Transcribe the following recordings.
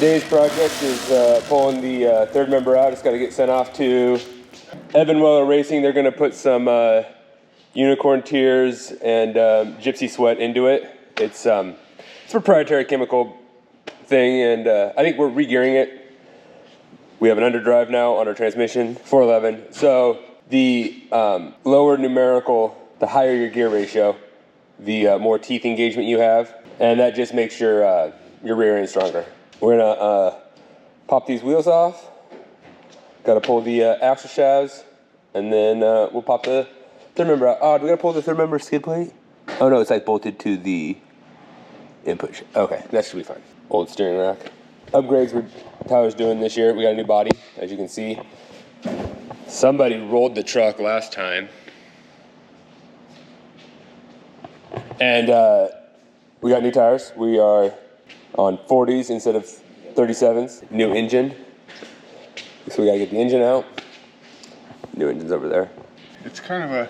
Today's project is pulling the third member out. It's got to get sent off to Evan Weller Racing. They're going to put some unicorn tears and gypsy sweat into it. It's a proprietary chemical thing, and I think we're re-gearing it. We have an underdrive now on our transmission, 411. So the lower numerical, the higher your gear ratio, the more teeth engagement you have, and that just makes your rear end stronger. We're gonna pop these wheels off. Got to pull the axle shafts, and then we'll pop the third member out. Oh, do we gotta pull the third member skid plate? Oh no, it's like bolted to the input. Okay, that should be fine. Old steering rack. Upgrades Tyler's doing this year. We got a new body, as you can see. Somebody rolled the truck last time, and we got new tires. We are on 40s instead of 37s. New engine. So we gotta get the engine out. New engine's over there. It's kind of a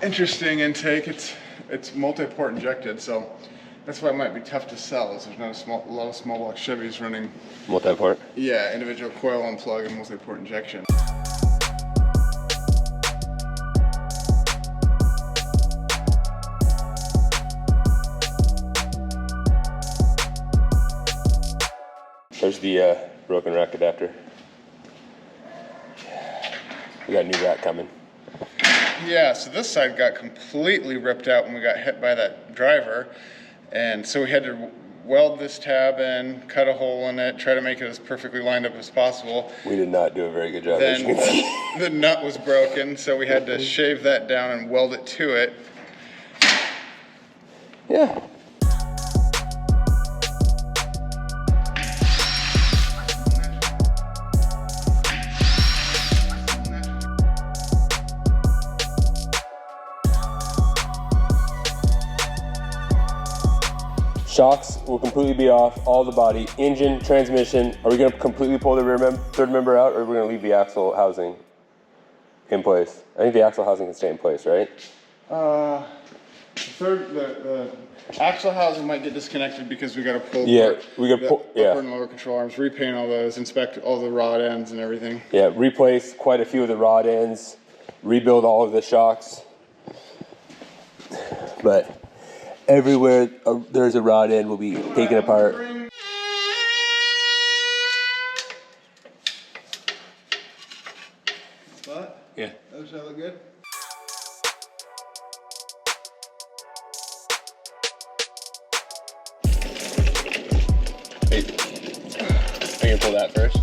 interesting intake. It's multi-port injected, so that's why it might be tough to sell. Is there's not a lot of small block Chevys running Multi-port. Yeah, individual coil unplug and multi-port injection. There's the broken rack adapter. We got a new rack coming. Yeah, so this side got completely ripped out when we got hit by that driver. And so we had to weld this tab in, cut a hole in it, try to make it as perfectly lined up as possible. We did not do a very good job. Then the nut was broken, so we had to shave that down and weld it to it. Yeah. Shocks will completely be off, all the body, engine, transmission. Are we gonna completely pull the third member out, or are we gonna leave the axle housing in place? I think the axle housing can stay in place, right? The axle housing might get disconnected because we gotta pull upper and lower control arms, repaint all those, inspect all the rod ends and everything. Yeah, replace quite a few of the rod ends, rebuild all of the shocks. But everywhere there's a rod end will be taken apart. Spot? Yeah. Does that look good? Hey, are you gonna pull that first?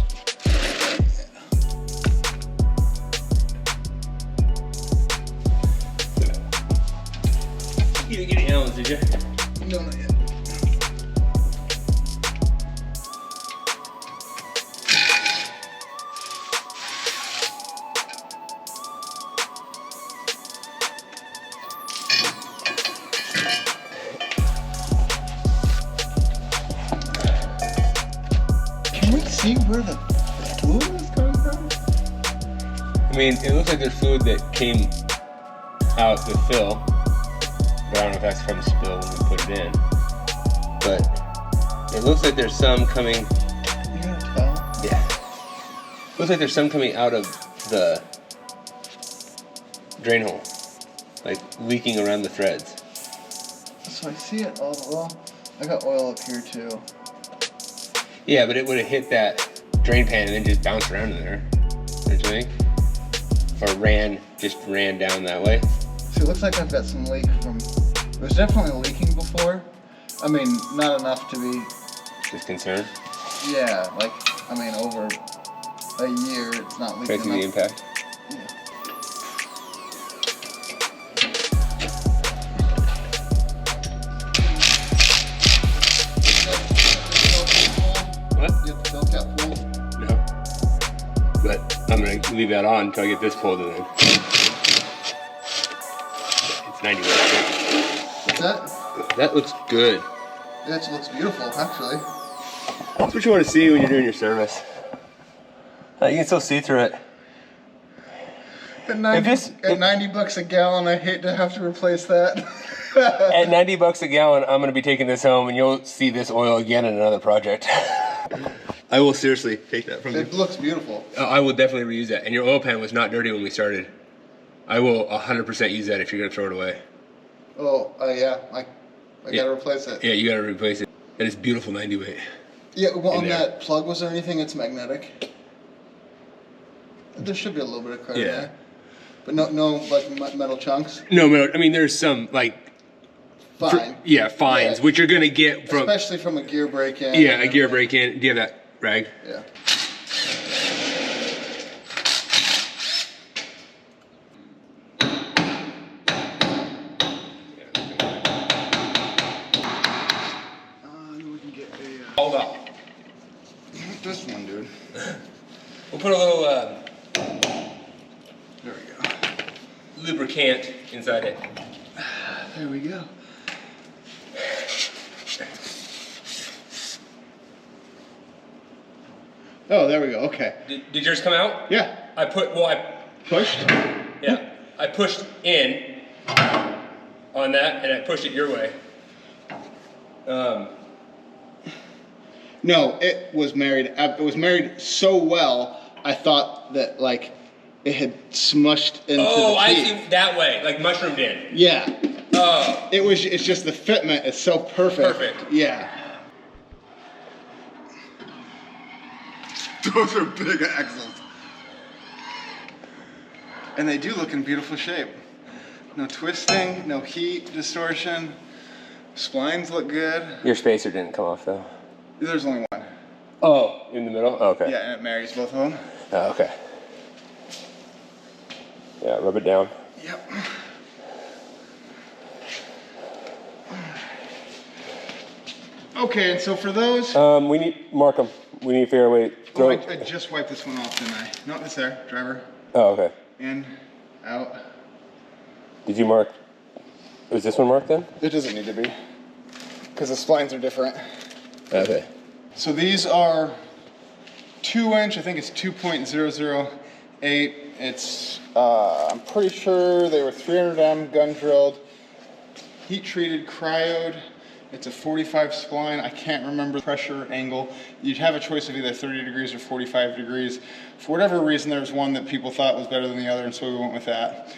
You didn't get any Allens, did you? No, not yet. Can we see where the fluid is coming from? I mean, it looks like there's fluid that came out the fill. But I don't know if that's from the spill when we put it in. But it looks like there's some coming. You gotta tell. Yeah. Looks like there's some coming out of the drain hole, like leaking around the threads. So I see it all. Well, I got oil up here too. Yeah, but it would have hit that drain pan and then just bounced around in there. Don't you think? Or just ran down that way. So it looks like I've got some leak from. It was definitely leaking before. I mean, not enough to be. Just concerned? Yeah, like, I mean, over a year it's not leaking. Affecting the impact? Yeah. What? You have the fill cap full? No. But I'm going to leave that on until I get this pulled in. It's 91. What's that? That looks good. That looks beautiful, actually. That's what you want to see when you're doing your service. You can still see through it. At 90 bucks a gallon, I hate to have to replace that. At 90 bucks a gallon, I'm gonna be taking this home, and you'll see this oil again in another project. I will seriously take that from you. It looks beautiful. I will definitely reuse that. And your oil pan was not dirty when we started. I will 100% use that if you're gonna throw it away. Oh, yeah. I gotta replace it. Yeah, you gotta replace it. That is beautiful 90 weight. Yeah, well, on that plug, was there anything that's magnetic? There should be a little bit of credit there. But no, like metal chunks? No, I mean, there's some, like... Fine. Fines, which you're gonna get from... Especially from a gear break-in. Yeah, a gear break-in. Do you have that rag? Yeah. We can get a... Hold up. This one, dude. We'll put a little There we go. lubricant inside it. There we go. Oh, there we go. Okay. Did yours come out? Yeah. I Pushed? Yeah. I pushed in on that, and I pushed it your way. No, it was married. It was married so well, I thought that, like, it had smushed into the Oh, I teeth. see, that way, like mushroomed in. Yeah. Oh. It's just the fitment is so perfect. Perfect. Yeah. Those are big axles. And they do look in beautiful shape. No twisting, no heat, distortion. Splines look good. Your spacer didn't come off, though. There's only one. Oh, in the middle? Oh, okay. Yeah, and it marries both of them. Oh, okay. Yeah, rub it down. Yep. Okay, and so for those... We need, mark them. We need to figure a way. Oh, I just wiped this one off, didn't I? No, it's there, driver. Oh, okay. In, out. Did you mark, was this one marked then? It doesn't need to be, because the splines are different. Okay. So these are 2-inch, I think it's 2.008. It's, I'm pretty sure they were 300M gun drilled, heat treated, cryoed. It's a 45 spline. I can't remember the pressure angle. You'd have a choice of either 30 degrees or 45 degrees. For whatever reason, there was one that people thought was better than the other, and so we went with that.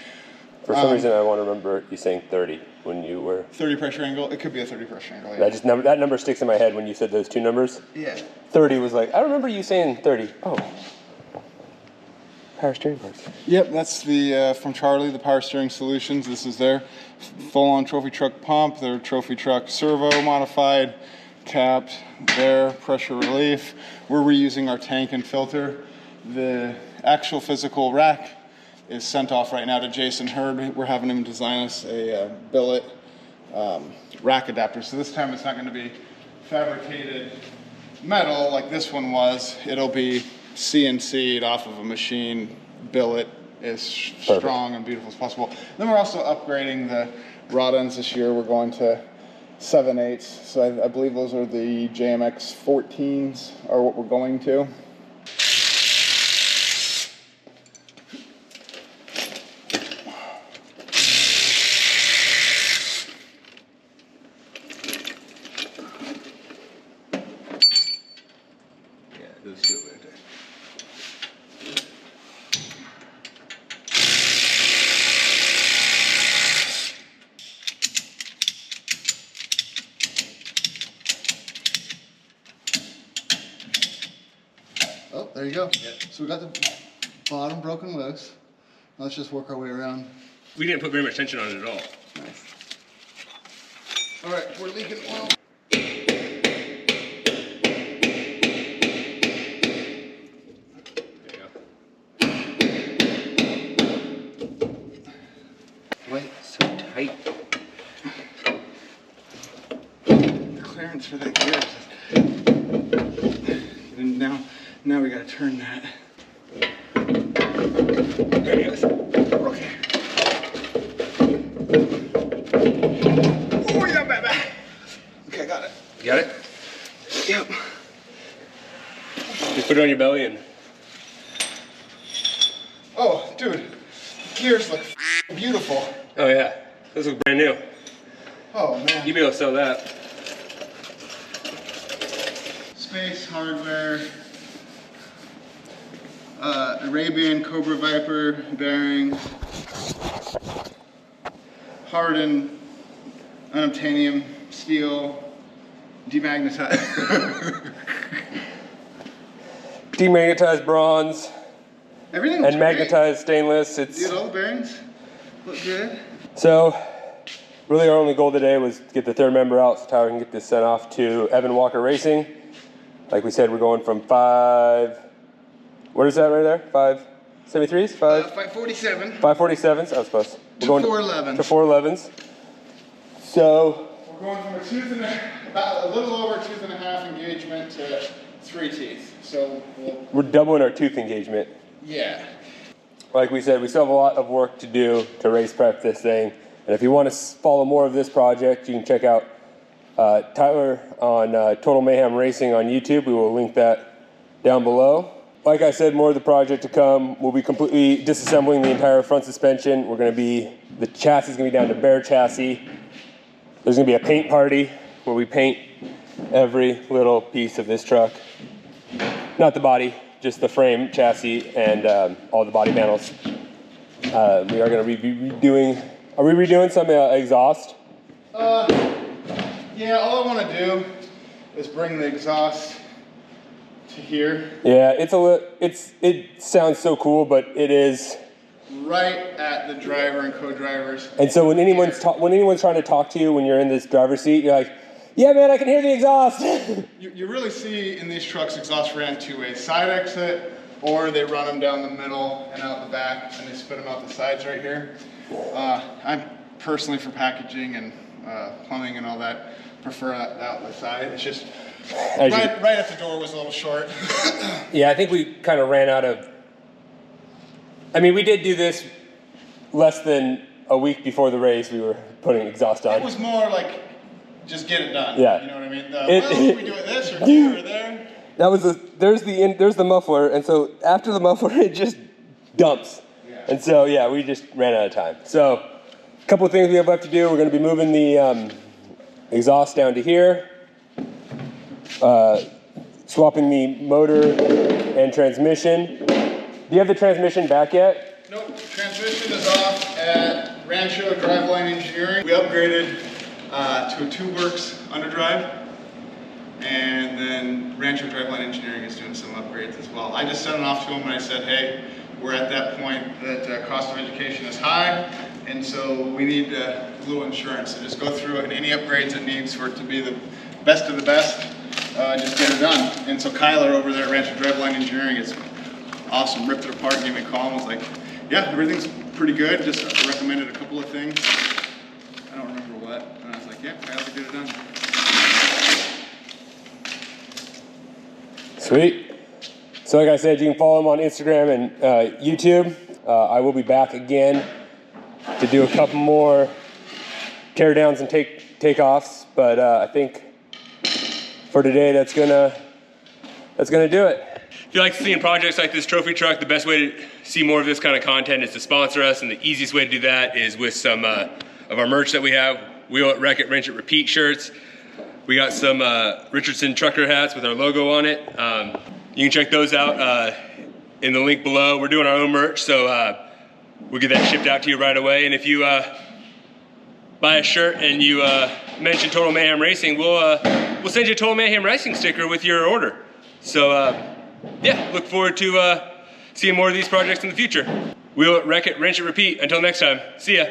For some reason, I want to remember you saying 30 when you were... 30 pressure angle? It could be a 30 pressure angle, yeah. That number sticks in my head when you said those two numbers. Yeah. 30 was like, I remember you saying 30. Oh. Power steering parts. Yep, that's the from Charlie, the Power Steering Solutions. This is their full-on trophy truck pump, their trophy truck servo modified, capped, their pressure relief. We're reusing our tank and filter. The actual physical rack is sent off right now to Jason Hurd. We're having him design us a billet rack adapter. So this time it's not going to be fabricated metal like this one was. It'll be CNC'd off of a machine billet as strong and beautiful as possible. Then we're also upgrading the rod ends this year. We're going to 7/8. So I believe those are the JMX 14s are what we're going to. Oh, there you go. Yep. So we got the bottom broken loose. Now let's just work our way around. We didn't put very much tension on it at all. Nice. All right, we're leaking oil. There you go. Why so tight? The clearance for that gear. And now we gotta turn that. There it goes. Okay. Oh yeah, baby. Okay, got it. You got it? Yep. Just put it on your belly and... Oh, dude, gears look beautiful. Oh yeah, those look brand new. Oh man. You'll be able to sell that. Space hardware. Arabian Cobra Viper bearings. Hardened unobtainium steel. Demagnetized. Demagnetized bronze. Everything And great. magnetized stainless. Dude, all the bearings look good. So, really our only goal today was to get the third member out so Tyler can get this sent off to Evan Walker Racing. Like we said, we're going from 5, what is that right there? 573s? 547. 547s, I was close. To 411s. To 411s. So, We're going from a tooth and about a little over tooth and a half engagement to 3 teeth. So we're doubling our tooth engagement. yeah. Like we said, we still have a lot of work to do to race prep this thing. And if you want to follow more of this project, you can check out Tyler on Total Mayhem Racing on YouTube. We will link that down below. Like I said, more of the project to come. We'll be completely disassembling the entire front suspension. The chassis is going to be down to bare chassis. There's going to be a paint party where we paint every little piece of this truck. Not the body, just the frame, chassis, and all the body panels. We are going to be redoing. Are we redoing some exhaust? Yeah, all I want to do is bring the exhaust to here. Yeah, it sounds so cool, but it is Right at the driver and co-drivers. And so when anyone's trying to talk to you when you're in this driver's seat, you're like, yeah, man, I can hear the exhaust. You really see in these trucks exhaust ran 2 ways: side exit, or they run them down the middle and out the back, and they spit them out the sides right here. I'm personally, for packaging and plumbing and all that, prefer that out the side. It's just right at the door was a little short. Yeah, I think we kind of ran out of. I mean, we did do this less than a week before the race. We were putting exhaust on. It was more like, just get it done. Yeah. You know what I mean? Well, we do it this or here or there. That was there's the muffler, and so after the muffler, it just dumps. Yeah. And so yeah, we just ran out of time. So a couple of things we have left to do. We're going to be moving the exhaust down to here, swapping the motor and transmission. Do you have the transmission back yet? Nope, transmission is off at Rancho Driveline Engineering. We upgraded to a TubeWorks underdrive, and then Rancho Driveline Engineering is doing some upgrades as well. I just sent it off to them and I said, hey, we're at that point that cost of education is high, and so we need a little insurance. So just go through it, and any upgrades it needs for it to be the best of the best, just get it done. And so Kyler over there at Rancho Driveline Engineering is awesome, ripped it apart, gave me a call, and was like, yeah, everything's pretty good, just recommended a couple of things. I don't remember what, and I was like, yeah, I'll get it done. Sweet. So like I said, you can follow him on Instagram and YouTube. I will be back again to do a couple more teardowns and takeoffs, but I think for today that's gonna do it. If you like seeing projects like this trophy truck, the best way to see more of this kind of content is to sponsor us, and the easiest way to do that is with some of our merch that we have. Wheel it, wreck it, wrench it, repeat shirts. We got some Richardson trucker hats with our logo on it. You can check those out in the link below. We're doing our own merch, so we'll get that shipped out to you right away. And if you buy a shirt and you mention Total Mayhem Racing, we'll send you a Total Mayhem Racing sticker with your order. So yeah, look forward to seeing more of these projects in the future. Wheel it, wreck it, wrench it, repeat. Until next time, see ya.